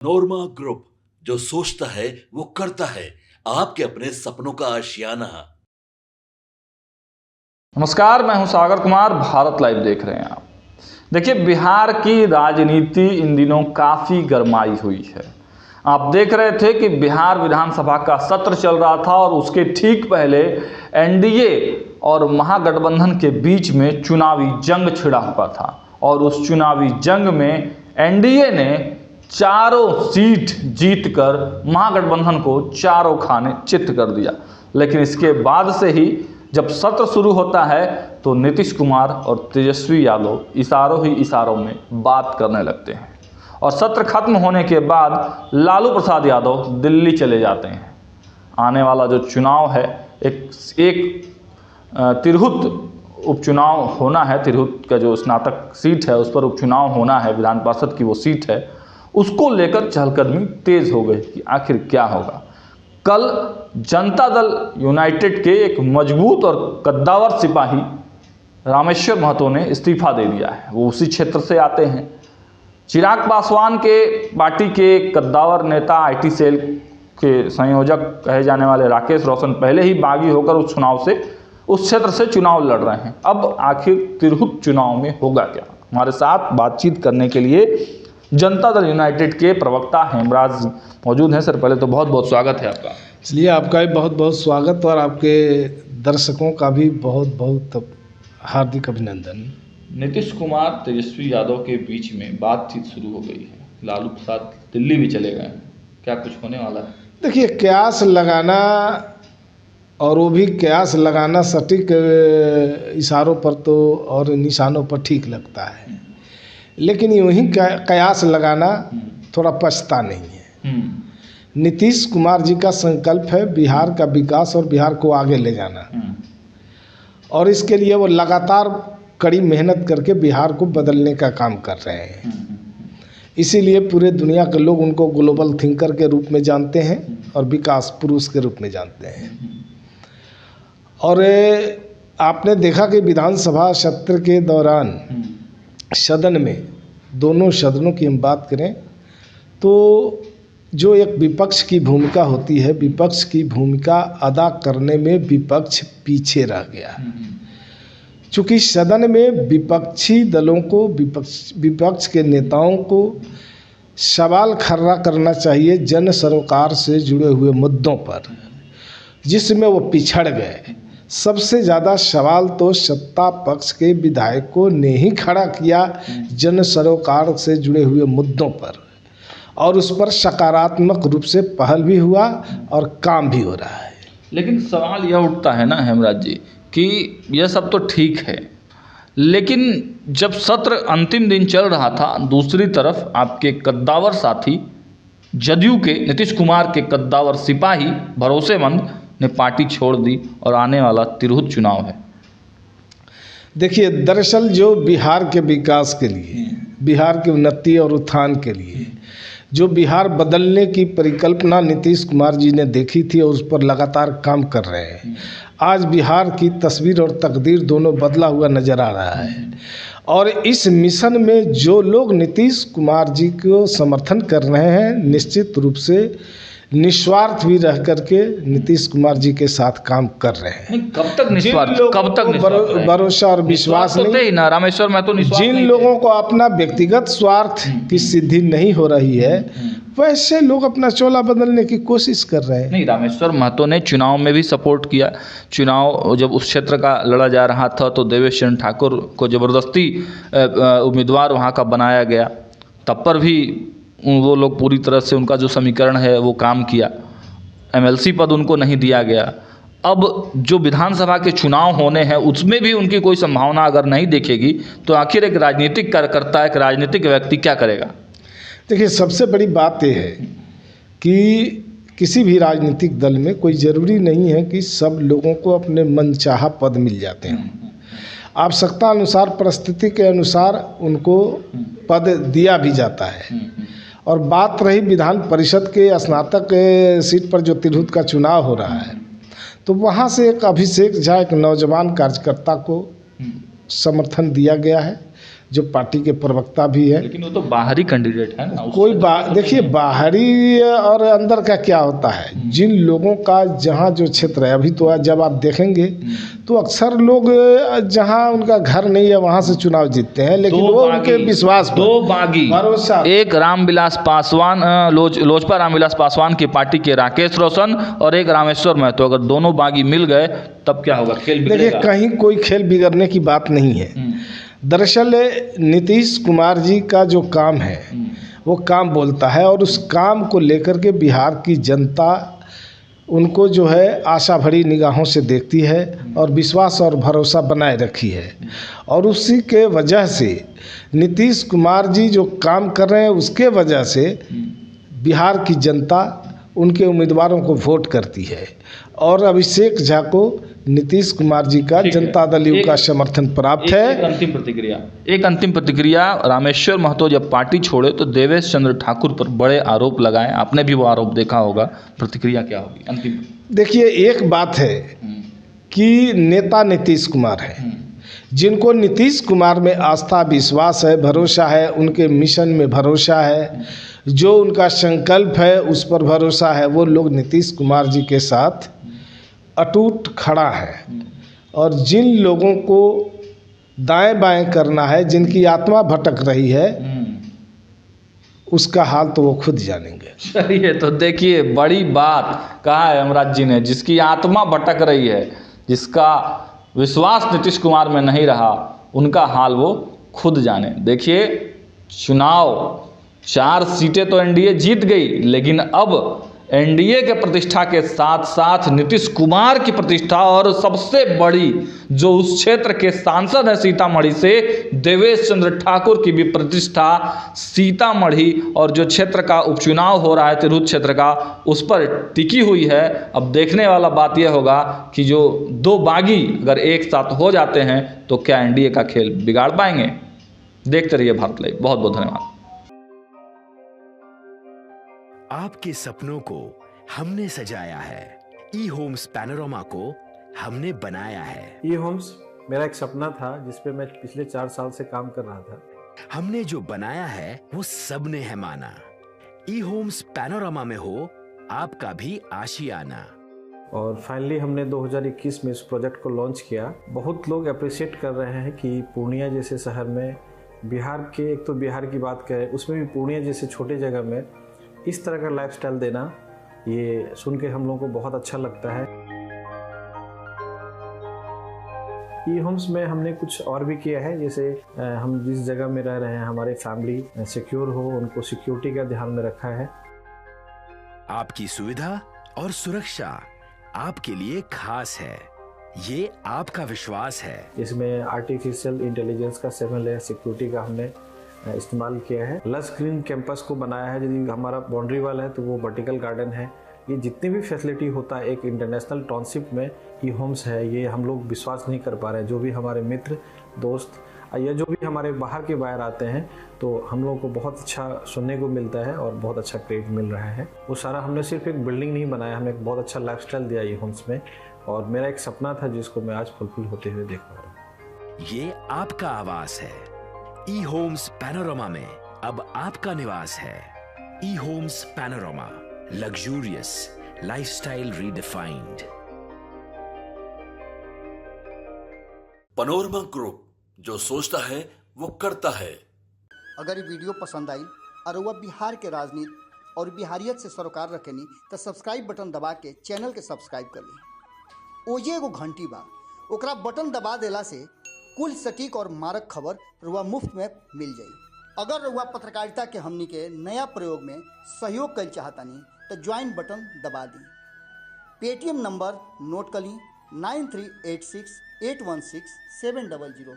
नोरमा group, जो सोचता है वो करता है। आपके अपने सपनों का आशियाना। नमस्कार, मैं हूं सागर कुमार। भारत लाइव देख रहे हैं आप। देखिए, बिहार की राजनीति इन दिनों काफ़ी गरमाई हुई है। आप देख रहे थे कि बिहार विधानसभा का सत्र चल रहा था और उसके ठीक पहले एनडीए और महागठबंधन के बीच में चुनावी जंग छिड़ा हुआ था और उस चुनावी जंग में एनडीए ने चारों सीट जीतकर महागठबंधन को चारों खाने चित्त कर दिया। लेकिन इसके बाद से ही जब सत्र शुरू होता है तो नीतीश कुमार और तेजस्वी यादव इशारों ही इशारों में बात करने लगते हैं और सत्र खत्म होने के बाद लालू प्रसाद यादव दिल्ली चले जाते हैं। आने वाला जो चुनाव है, एक तिरहुत उपचुनाव होना है। तिरहुत का जो स्नातक सीट है उस पर उपचुनाव होना है, विधान पार्षद की वो सीट है। उसको लेकर चहलकदमी तेज हो गई कि आखिर क्या होगा। कल जनता दल यूनाइटेड के एक मजबूत और कद्दावर सिपाही रामेश्वर महतो ने इस्तीफा दे दिया है। वो उसी क्षेत्र से आते हैं। चिराग पासवान के पार्टी के कद्दावर नेता, आईटी सेल के संयोजक कहे जाने वाले राकेश रोशन पहले ही बागी होकर उस क्षेत्र से चुनाव लड़ रहे हैं। अब आखिर तिरहुत चुनाव में होगा क्या? हमारे साथ बातचीत करने के लिए जनता दल यूनाइटेड के प्रवक्ता हेमराज मौजूद हैं। सर, पहले तो बहुत बहुत स्वागत है आपका। इसलिए आपका भी बहुत बहुत स्वागत और आपके दर्शकों का भी बहुत बहुत हार्दिक अभिनंदन। नीतीश कुमार तेजस्वी यादव के बीच में बातचीत शुरू हो गई है। लालू प्रसाद दिल्ली भी चले गए हैं। क्या कुछ होने वाला है? देखिए, कयास लगाना, और वो भी कयास लगाना सटीक इशारों पर तो और निशानों पर ठीक लगता है, लेकिन यूं ही कयास लगाना थोड़ा पछता नहीं है। नीतीश कुमार जी का संकल्प है बिहार का विकास और बिहार को आगे ले जाना, और इसके लिए वो लगातार कड़ी मेहनत करके बिहार को बदलने का काम कर रहे हैं। इसीलिए पूरे दुनिया के लोग उनको ग्लोबल थिंकर के रूप में जानते हैं और विकास पुरुष के रूप में जानते हैं। और आपने देखा कि विधानसभा सत्र के दौरान सदन में, दोनों सदनों की हम बात करें तो जो एक विपक्ष की भूमिका होती है, विपक्ष की भूमिका अदा करने में विपक्ष पीछे रह गया। चूँकि सदन में विपक्षी दलों को, विपक्ष के नेताओं को सवाल खड़ा करना चाहिए जन सरोकार से जुड़े हुए मुद्दों पर, जिसमें वो पिछड़ गए। सबसे ज़्यादा सवाल तो सत्ता पक्ष के विधायकों ने ही खड़ा किया जन सरोकार से जुड़े हुए मुद्दों पर, और उस पर सकारात्मक रूप से पहल भी हुआ और काम भी हो रहा है। लेकिन सवाल यह उठता है ना हेमराज जी कि यह सब तो ठीक है, लेकिन जब सत्र अंतिम दिन चल रहा था, दूसरी तरफ आपके कद्दावर साथी जदयू के नीतीश कुमार के कद्दावर सिपाही भरोसेमंद ने पार्टी छोड़ दी और आने वाला तिरहुत चुनाव है। देखिए, दरअसल जो बिहार के विकास के लिए, बिहार की उन्नति और उत्थान के लिए जो बिहार बदलने की परिकल्पना नीतीश कुमार जी ने देखी थी और उस पर लगातार काम कर रहे हैं, आज बिहार की तस्वीर और तकदीर दोनों बदला हुआ नज़र आ रहा है। और इस मिशन में जो लोग नीतीश कुमार जी को समर्थन कर रहे हैं, निश्चित रूप से निस्वार्थ भी रह करके नीतीश कुमार जी के साथ काम कर रहे हैं। कब तक निस्वार्थ? कब तक भरोसा और विश्वास नहीं ना रामेश्वर में तो जिन लोगों को अपना व्यक्तिगत स्वार्थ की सिद्धि नहीं हो रही है, वैसे लोग अपना चोला बदलने की कोशिश कर रहे हैं। नहीं, रामेश्वर महतो ने चुनाव में भी सपोर्ट किया। चुनाव जब उस क्षेत्र का लड़ा जा रहा था तो देवेश चंद्र ठाकुर को ज़बरदस्ती उम्मीदवार वहाँ का बनाया गया। तब पर भी वो लोग पूरी तरह से, उनका जो समीकरण है वो काम किया। एमएलसी पद उनको नहीं दिया गया। अब जो विधानसभा के चुनाव होने हैं उसमें भी उनकी कोई संभावना अगर नहीं दिखेगी तो आखिर एक राजनीतिक कार्यकर्ता, एक राजनीतिक व्यक्ति क्या करेगा? देखिए, सबसे बड़ी बात यह है कि किसी भी राजनीतिक दल में कोई ज़रूरी नहीं है कि सब लोगों को अपने मनचाहा पद मिल जाते हैं। आवश्यकता अनुसार, परिस्थिति के अनुसार उनको पद दिया भी जाता है। और बात रही विधान परिषद के स्नातक सीट पर जो तिरहुत का चुनाव हो रहा है, तो वहाँ से एक अभिषेक झा, एक नौजवान कार्यकर्ता को समर्थन दिया गया है। जो पार्टी के प्रवक्ता भी हैं। लेकिन वो तो बाहरी कैंडिडेट है ना, कोई देखिए बाहरी और अंदर का क्या होता है, जिन लोगों का जहाँ जो क्षेत्र है, अभी तो जब आप देखेंगे तो अक्सर लोग जहाँ उनका घर नहीं है वहाँ से चुनाव जीतते हैं, लेकिन वो उनके विश्वास दो बागी भरोसा, एक रामविलास पासवान लोजपा रामविलास पासवान की पार्टी के राकेश रोशन और एक रामेश्वर महतो, अगर दोनों बागी मिल गए तब क्या होगा, खेल देखिए बिगड़ेगा। कहीं कोई खेल बिगड़ने की बात नहीं है। दरअसल नीतीश कुमार जी का जो काम है वो काम बोलता है, और उस काम को लेकर के बिहार की जनता उनको जो है आशा भरी निगाहों से देखती है और विश्वास और भरोसा बनाए रखी है, और उसी के वजह से नीतीश कुमार जी जो काम कर रहे हैं उसके वजह से बिहार की जनता उनके उम्मीदवारों को वोट करती है, और अभिषेक झा को नीतीश कुमार जी का जनता दल यू का समर्थन प्राप्त है। एक अंतिम प्रतिक्रिया रामेश्वर महतो जब पार्टी छोड़े तो देवेश चंद्र ठाकुर पर बड़े आरोप लगाए, आपने भी वो आरोप देखा होगा, प्रतिक्रिया क्या होगी अंतिम? देखिए एक बात है कि नेता नीतीश कुमार है, जिनको नीतीश कुमार में आस्था विश्वास है, भरोसा है, उनके मिशन में भरोसा है, जो उनका संकल्प है उस पर भरोसा है, वो लोग नीतीश कुमार जी के साथ अटूट खड़ा है। और जिन लोगों को दाएं बाएं करना है, जिनकी आत्मा भटक रही है, उसका हाल तो वो खुद जानेंगे। चलिए, तो देखिए बड़ी बात कहा है हेमराज जी ने, जिसकी आत्मा भटक रही है, जिसका विश्वास नीतीश कुमार में नहीं रहा, उनका हाल वो खुद जाने। देखिए चुनाव 4 सीटें तो एनडीए जीत गई, लेकिन अब एनडीए के प्रतिष्ठा के साथ साथ नीतीश कुमार की प्रतिष्ठा, और सबसे बड़ी जो उस क्षेत्र के सांसद है सीतामढ़ी से देवेश चंद्र ठाकुर की भी प्रतिष्ठा सीतामढ़ी और जो क्षेत्र का उपचुनाव हो रहा है तिरहुत क्षेत्र का, उस पर टिकी हुई है। अब देखने वाला बात यह होगा कि जो दो बागी अगर एक साथ हो जाते हैं तो क्या एनडीए का खेल बिगाड़ पाएंगे। देखते रहिए भारत लाइव। बहुत बहुत धन्यवाद। आपके सपनों को हमने सजाया है, ई होम्स पैनोरामा को हमने बनाया है। ई होम्स मेरा एक सपना था जिस पे मैं पिछले 4 साल से काम कर रहा था। हमने जो बनाया है वो सबने है माना। ई होम्स पैनोरामा में हो आपका भी आशियाना। और फाइनली हमने 2021 में इस प्रोजेक्ट को लॉन्च किया। बहुत लोग अप्रिशिएट कर रहे हैं कि पूर्णिया जैसे शहर में, बिहार के, एक तो बिहार की बात करें उसमें भी पूर्णिया जैसे छोटे जगह में इस तरह का लाइफस्टाइल देना, ये सुन के हम लोगों को बहुत अच्छा लगता है। ई होम्स में हमने कुछ और भी किया है, जैसे हम जिस जगह में रह रहे हैं हमारे फैमिली सिक्योर हो, उनको सिक्योरिटी का ध्यान में रखा है। आपकी सुविधा और सुरक्षा आपके लिए खास है, ये आपका विश्वास है। इसमें आर्टिफिशियल इंटेलिजेंस का 7 लेयर सिक्योरिटी का हमने इस्तेमाल किया है। लस ग्रीन कैंपस को बनाया है। यदि हमारा बाउंड्री वाल है तो वो वर्टिकल गार्डन है। ये जितनी भी फैसिलिटी होता है एक इंटरनेशनल टाउनशिप में ई होम्स है, ये हम लोग विश्वास नहीं कर पा रहे हैं। जो भी हमारे मित्र दोस्त या जो भी हमारे बाहर के बाहर आते हैं तो हम लोगों को बहुत अच्छा सुनने को मिलता है और बहुत अच्छा क्रेडिट मिल रहा है। वो सारा हमने सिर्फ एक बिल्डिंग नहीं बनाया, हमने एक बहुत अच्छा लाइफस्टाइल दिया ई होम्स में, और मेरा एक सपना था जिसको मैं आज फुलफिल होते हुए देख पा रहा हूँ। ये आपका आवास है। ई होम्स पैनोरामा में अब आपका निवास है। E homes Panorama, luxurious lifestyle redefined. Panorama group, जो सोचता है वो करता है। अगर ये वीडियो पसंद आई और वह बिहार के राजनीति और बिहारियत से सरोकार रखेनी तो सब्सक्राइब बटन दबा के चैनल के सब्सक्राइब कर ली। ओजे एगो घंटी बा, ओकरा बटन दबा देला से कुल सटीक और मारक खबर रुआ मुफ्त में मिल जाई। अगर रुआ पत्रकारिता के हमनी के नया प्रयोग में सहयोग कर चाहतानी तो ज्वाइन बटन दबा दी। पेटीएम नंबर नोट कर ली 9386816700।